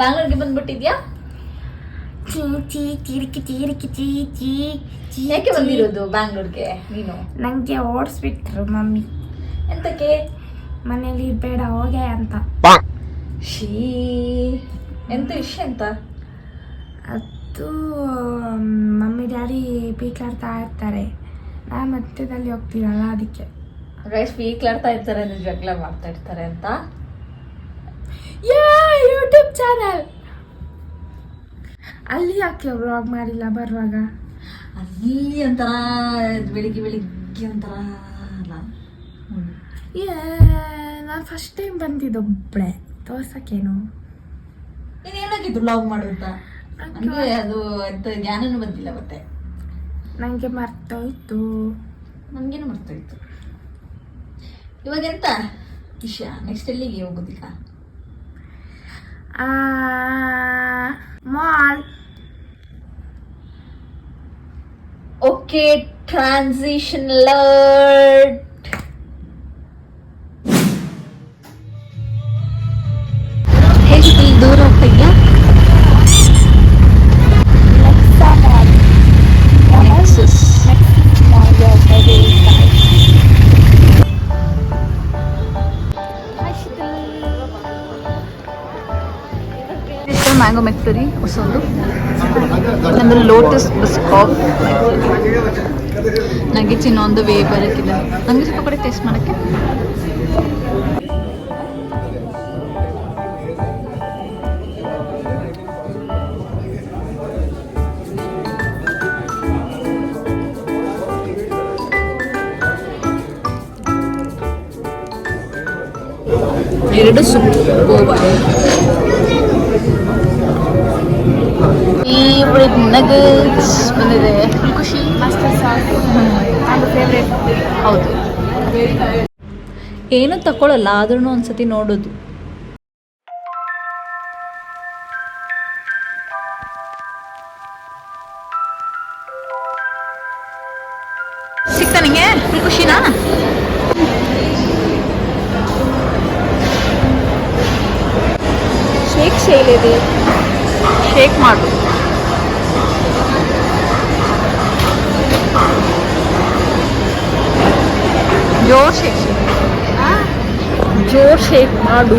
ಬ್ಯಾಂಗ್ಳೂರ್ಗೆ ಬಂದ್ಬಿಟ್ಟಿದ್ಯಾ? ಯಾಕೆ ಬಂದಿರೋದು ಬ್ಯಾಂಗ್ಳೂರ್ಗೆ ನೀನು? ನಂಗೆ ಓಡಿಸ್ಬಿಟ್ರು ಮಮ್ಮಿ. ಎಂತಕ್ಕೆ? ಮನೇಲಿ ಬೇಡ ಹೋಗೆ ಅಂತ. ಶೀ, ಎಂತ ವಿಷಯ ಅಂತ? ಅದು ಮಮ್ಮಿ ಡ್ಯಾಡಿ ಪೀಕ್ಲಾಡ್ತಾ ಇರ್ತಾರೆ, ನಾನು ಮಧ್ಯದಲ್ಲಿ ಹೋಗ್ತೀನಲ್ಲ ಅದಕ್ಕೆ. ಪೀಕ್ಲಾಡ್ತಾ ಇರ್ತಾರೆ ಅಂದ್ರೆ ಜಗಳ ಮಾಡ್ತಾ ಇರ್ತಾರೆ ಅಂತ? ಯೂಟ್ಯೂಬ್ ಚಾನಲ್ ಅಲ್ಲಿ ಯಾಕೆ ವ್ಲಾಗ್ ಮಾಡಿಲ್ಲ ಬರುವಾಗ? ಅಲ್ಲಿ ಒಂಥರ ಬೆಳಿಗ್ಗೆ ಒಂಥರ ಅಲ್ಲ. ನಾನು ಫಸ್ಟ್ ಟೈಮ್ ಬಂದಿದ್ದೊಬ್ಬಳೆ ತೋರ್ಸಕ್ಕೇನು. ಏನಾಗಿತ್ತು ವ್ಲಾಗ್ ಮಾಡುತ್ತಾ? ನನಗೆ ಅದು ಎಂತ ಜ್ಞಾನನೂ ಬಂದಿಲ್ಲ. ಮತ್ತೆ ನನಗೆ ಮರ್ತೋಯ್ತು. ನನಗೇನು ಮರ್ತೋಯ್ತು. ಇವಾಗ ಎಂತ ವಿಷಯ? ನೆಕ್ಸ್ಟ್ ಎಲ್ಲಿಗೆ ಹೋಗೋದಿಲ್ಲ? ಮಾಲ್. Okay, transition alert. ಹೇಗೆ ದೂರ ಹೋಗ್ತಾ ಇದೆಯಾ? ಮ್ಯಾಂಗೋ ಮೆಕ್ಟರಿ ಹೊಸದು, ನಮ್ಮದು ಲೋಟಸ್ ಬಿಸ್ಕಾಫ್ ನನಗೆ ಇನ್ನೊಂದು ವೇ ಬರೋಕ್ಕಿದೆ. ನನಗೆ ಸ್ವಲ್ಪ ಕಡೆ ಟೇಸ್ಟ್ ಮಾಡೋಕ್ಕೆ. ಎರಡು ಸೂಪ್ ಗೋವಾ ಫೇವ್ರೆಟ್ ನಗಟ್ಸ್ ಬಂದಿದೆ. ಫುಲ್ ಖುಷಿ. ಮಸ್ಟರ್ಡ್ ಸಾಸ್ ನನ್ನ ಫೇವ್ರೇಟ್. ಹೌದು, ಏನು ತಗೊಳ್ಳಲ್ಲ ಆದ್ರೂ ಒಂದ್ಸತಿ ನೋಡೋದು. ಸಿಗ್ತಾ ನಿಂಗೆ ಫುಲ್ ಖುಷಿನಾ? ಶೇಕ್ ಶೈಲಿದೆ, ಶೇಕ್ ಮಾಡು. ಜೋರ್ ಶೇಕ್ ಮಾಡು.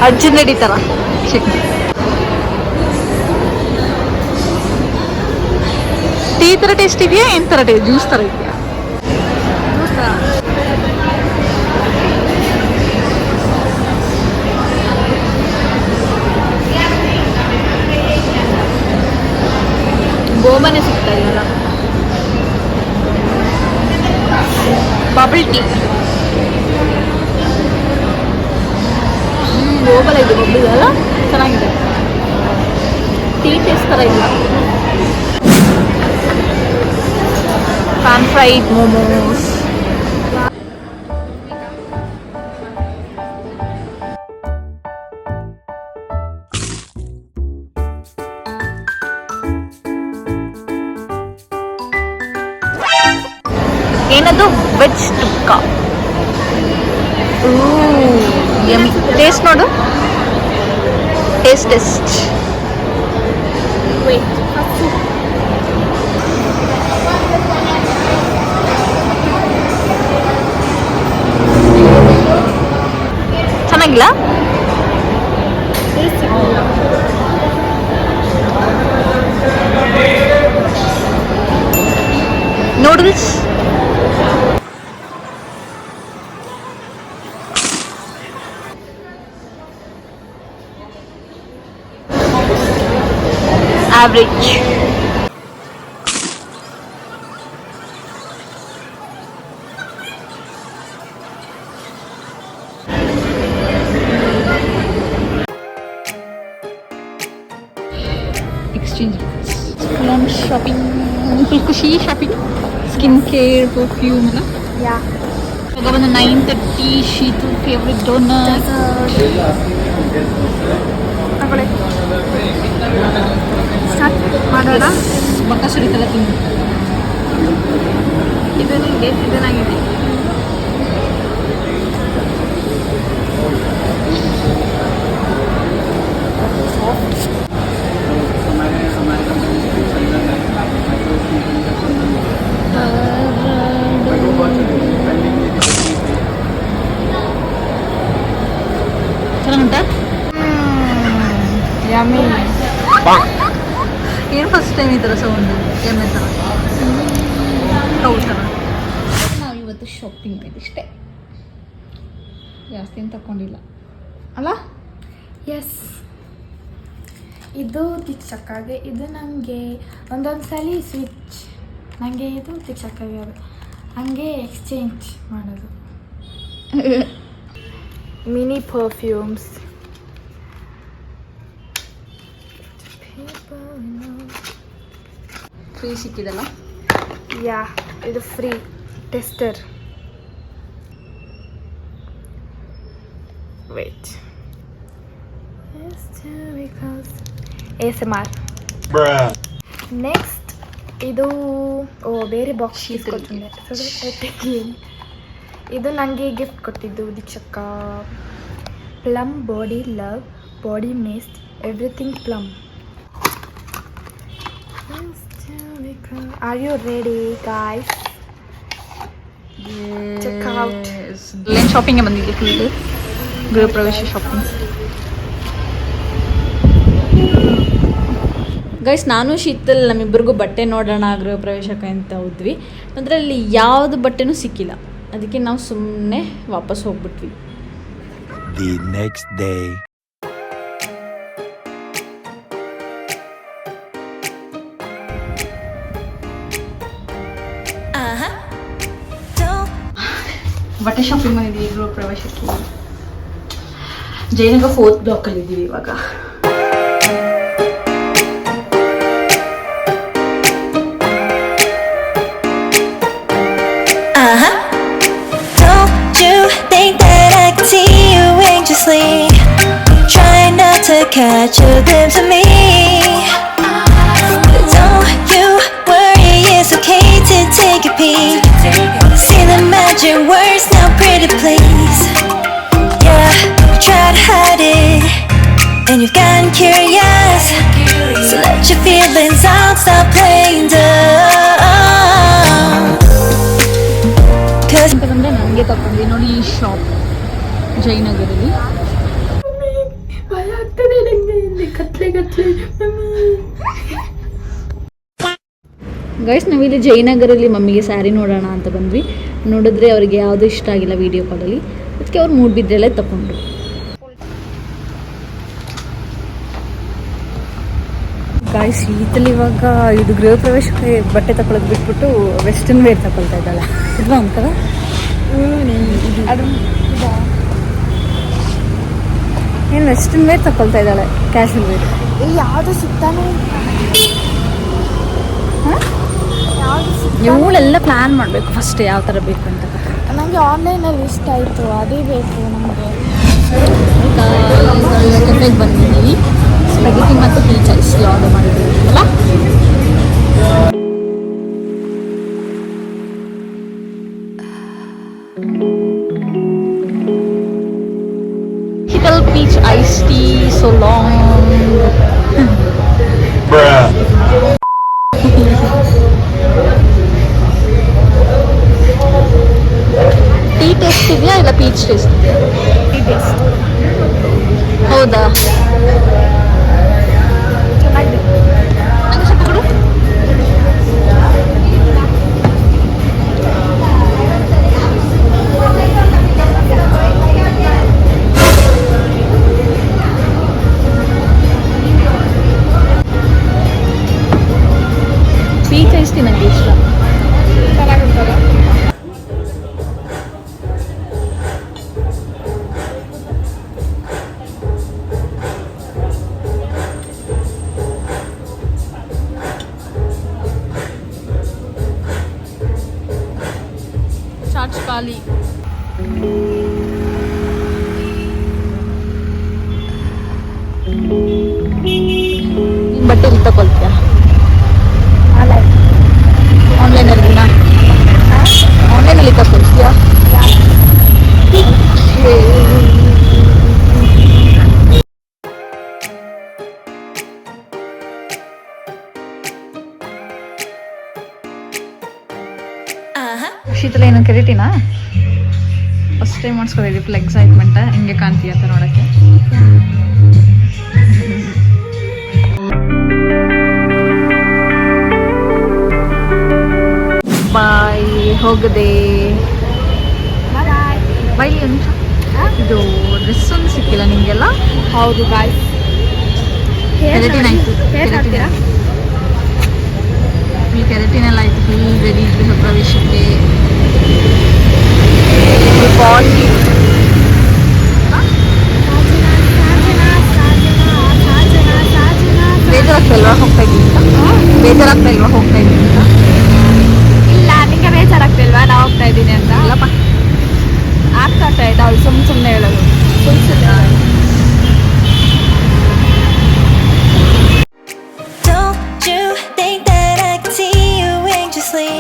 ಅರ್ಜುನ್ ರೆಡ್ಡಿ ತರ ಶೇಕ್. ಟೀ ತರ ಟೇಸ್ಟ್ ಇದೆಯಾ? ಏನ್ ತರ ಟೇಸ್ಟ್? ಜ್ಯೂಸ್ ತರ ಇದೆಯಾ? ಗೋಬಾನೆ ಸಿಗ್ತಾ ಇದೆಯಲ್ಲ. Bubble tea. ಗೋಬಲ್ ಇದು ಬಬಲ್ ಅಲ್ಲ, ಚೆನ್ನಾಗಿದೆ. ಟೀ ಟೇಸ್ಟ್ ಥರ ಇಲ್ಲ. PAN fried momos. ಏನದು? ವೆಜ್ ಟಿಕ್ಕಾ. ಟೇಸ್ಟ್ ನೋಡು. ಟೇಸ್ಟ್ ಚೆನ್ನಾಗಿಲ್ಲ. Noodles average. Exchange shopping, full ಖುಷಿ ಶಾಪಿಂಗ್. ಸ್ಕಿನ್ ಕೇರ್, ಪರ್ಫ್ಯೂಮ್ ಎಲ್ಲ. ಇವಾಗ ಬಂದು 9:30. ಶೀತು ಫೇವ್ರೆಟ್ ಡೋನಟ್. ಸ್ಟಾರ್ಟ್ ಮಾಡೋಣ. ಬಕ್ಕ ಸುರಿತಲ್ಲ ತಿಂದು. ಇದು ನಿಮಗೆ ಇದನ್ನಾಗಿದೆ. हमारे कंपनी से सेंटर है माइक्रो कंपनी का ಚೆನ್ನಾಗುಂಟಾ? ಯಮ್ಮಿ. ಏನು ಫಸ್ಟ್ ಟೈಮ್ ಈ ಥರ ಸೌಂಡ್ ಎಮ್ಮೆ ಥರ ಹೌದು ಥರ. ನಾವು ಇವತ್ತು ಶಾಪಿಂಗ್ ಮಾಡಿದ್ದು ಇಷ್ಟೇ, ಜಾಸ್ತಿ ಏನು ತಗೊಂಡಿಲ್ಲ ಅಲ್ಲ. ಎಸ್, ಇದು ದೀಕ್ಷಕ್ಕಾಗೆ, ಇದು ನನಗೆ ಒಂದೊಂದು ಸಲ ಸ್ವಿಚ್, ನನಗೆ ಇದು ದೀಕ್ಷಕ್ಕಾಗೆ, ಅದು ಹಂಗೆ ಎಕ್ಸ್ಚೇಂಜ್ ಮಾಡೋದು. ಮಿನಿ ಪರ್ಫ್ಯೂಮ್ಸ್, ಫ್ರೀ ಸಿಕ್ಕಿದಲ್ಲ. ಯಾ, ಇದು free tester. Wait, ASMR. Next ಇದು ಬೇರೆ ಬಾಕ್ಸ್ ಇಸ್ಕೊಳ್ತಂದೆ. ಇದು ನನಗೆ ಗಿಫ್ಟ್ ಕೊಟ್ಟಿದ್ದು ದೀಕ್ಷಕ್ಕ. Plum body love body mist everything Plum. Are you ready guys? Check out. ಏನು ಶಾಪಿಂಗ್ಗೆ ಬಂದಿದ್ದೆ ಫುಲ್ ಗೃಹ ಪ್ರವೇಶ ಶಾಪಿಂಗ್. ಗೈಸ್, ನಾನು ಶೀತಲ್ ನಮ್ಮಿಬ್ಬರಿಗೂ ಬಟ್ಟೆ ನೋಡೋಣ ಗೃಹ ಪ್ರವೇಶಕ್ಕೆ ಅಂತ ಹೋದ್ವಿ. ಅದರಲ್ಲಿ ಯಾವುದು ಬಟ್ಟೆನೂ ಸಿಕ್ಕಿಲ್ಲ, ಅದಕ್ಕೆ ನಾವು ಸುಮ್ಮನೆ ವಾಪಸ್ ಹೋಗ್ಬಿಟ್ವಿ. The next day. ಬಟ್ಟೆ ಶಾಪಿಂಗ್ ಮಾಡಿದ್ದೀವಿ ಗೃಹ ಪ್ರವೇಶಕ್ಕೆ. ಜಯನಗರ 4th ಬ್ಲಾಕಲ್ಲಿ ಇದ್ದೀವಿ ಇವಾಗ. Try not to catch a glimpse of me. Don't you worry, it's okay to take a peek. See the magic words now, pretty please. Yeah, you try to hide it, and you've gotten curious. So let your feelings out, stop playing dumb. ಅಂತಂದರೆ ನನಗೆ ತಗೊಂಡ್ವಿ ನೋಡಿ ಈ shop ಜಯನಗರಲ್ಲಿ. ಭಯ ಆಗ್ತದೆ ನನಗೆ, ಇಲ್ಲಿ ಕತ್ಲೆ. ಗೈಸ್, ನಾವಿಲ್ಲಿ ಜಯನಗರಲ್ಲಿ ಮಮ್ಮಿಗೆ ಸ್ಯಾರಿ ನೋಡೋಣ ಅಂತ ಬಂದ್ವಿ. ನೋಡಿದ್ರೆ ಅವ್ರಿಗೆ ಯಾವುದೂ ಇಷ್ಟ ಆಗಿಲ್ಲ ವಿಡಿಯೋ ಕಾಲಲ್ಲಿ, ಅದಕ್ಕೆ ಅವ್ರು ಮೂಡ್ಬಿದ್ರಲ್ಲೇ ತಗೊಂಡ್ರು. ಗಾಯ್ಸ್, ಶೀತಲ್ ಇವಾಗ ಇದು ಗೃಹ ಪ್ರವೇಶಕ್ಕೆ ಬಟ್ಟೆ ತಗೊಳ್ಳೋದು ಬಿಟ್ಬಿಟ್ಟು ವೆಸ್ಟರ್ನ್ ವೇರ್ ತಗೊಳ್ತಾ ಇದ್ದಾಳೆ. ಇಲ್ವಾ ಅಂಕಲ್? ಏನು ವೆಸ್ಟರ್ನ್ ವೇರ್ ತಗೊಳ್ತಾ ಇದ್ದಾಳೆ, ಕ್ಯಾಶುವಲ್ ವೇರ್. ಯಾವುದು ಸಿಗ್ತಾನೆ ಇವಳೆಲ್ಲ ಪ್ಲ್ಯಾನ್ ಮಾಡಬೇಕು ಫಸ್ಟ್ ಯಾವ ಥರ ಬೇಕು ಅಂತ. ನನಗೆ ಆನ್ಲೈನಲ್ಲಿ ಇಷ್ಟ ಆಯಿತು, ಅದೇ ಬೇಕು ನಮಗೆ. ಕೆಫೆಗೆ ಬಂದಿದ್ದೀವಿ, ಸ್ಪೆಗೇಟಿ ಮತ್ತು ಪೀಚ್ ಐಸ್ ಆರ್ಡರ್ ಮಾಡಿದ್ದೀವಿ ಅಲ್ಲ. Little peach iced tea, so long. Tea taste ಇದೆಯಾ ಇಲ್ಲ ಪೀಚ್ ಟೇಸ್ಟ್ ಇದೆಯಾ? Tea taste. ಹೌದಾ? ಚೆನ್ನಾಗಿದೆ. ನಂಗೆ ಸ್ವಲ್ಪ ಕೊಡು. ಪೀಚ್ ಐಸ್ ಟೀ ನನಗೆ ಇಷ್ಟ. ಚೆನ್ನಾಗಿರ್ತಲ್ಲ. ಚಾರ್ಜ್ ಖಾಲಿ. ನೀನು ಬಟ್ಟೆ ಎಲ್ಲಿ ತಗೊಳ್ತೀಯಾ? ಆನ್ಲೈನಲ್ಲಿ ಆನ್ಲೈನಲ್ಲಿ ತಗೊಳ್ತೀಯಾ? ಶೀತಲ ಏನು ಕೆರೆಟಿನಾ ಫಸ್ಟ್ ಟೈಮ್ ಮಾಡಿಸ್ಕೊಂಡಿದ್ವಿ ಫುಲ್ ಎಕ್ಸೈಟ್ಮೆಂಟ್ ಹಿಂಗೆ ಕಾಣ್ತೀಯ ಅಂತ ನೋಡೋಕ್ಕೆ ಬಾಯ್ ಹೋಗದೆ ಬಾಯ್ ಒಂದು ಇದು ಡ್ರೆಸ್ ಒಂದು ಸಿಕ್ಕಿಲ್ಲ ನಿಮಗೆಲ್ಲ ಹೌದು ಗಾಯ್ಸ್ ಕೆರೆಟಿನ್ ಆಯಿತು ಫುಲ್ ಕೆರೆಟಿನ್ ಎಲ್ಲ ಆಯಿತು ಫುಲ್ ರೆಡಿ ಗೃಹ ಪ್ರವೇಶಕ್ಕೆ ಬೇಜಾರಾಗ್ತಾ ಇಲ್ವಾ ಹೋಗ್ತಾ ಇದ್ದೀನಿ ಅಂತ ಬೇಜಾರಾಗ್ತಾ ಇಲ್ವಾ ಹೋಗ್ತಾ ಇದ್ದೀನಿ ಅಂತ ಇಲ್ಲ ನಿಂಗೆ ಬೇಜಾರಾಗ್ತಿಲ್ವಾ ನಾ ಹೋಗ್ತಾ ಇದ್ದೀನಿ ಅಂತ ಅಲ್ಲಪ್ಪ ಆಗ್ತಾ ಇದೆ ಅವಳು ಸುಮ್ಮನೆ ಹೇಳೋದು ಸುಮ್ಮನೆ Don't you think that I can see you anxiously?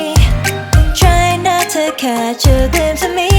Try not to catch a glimpse of me.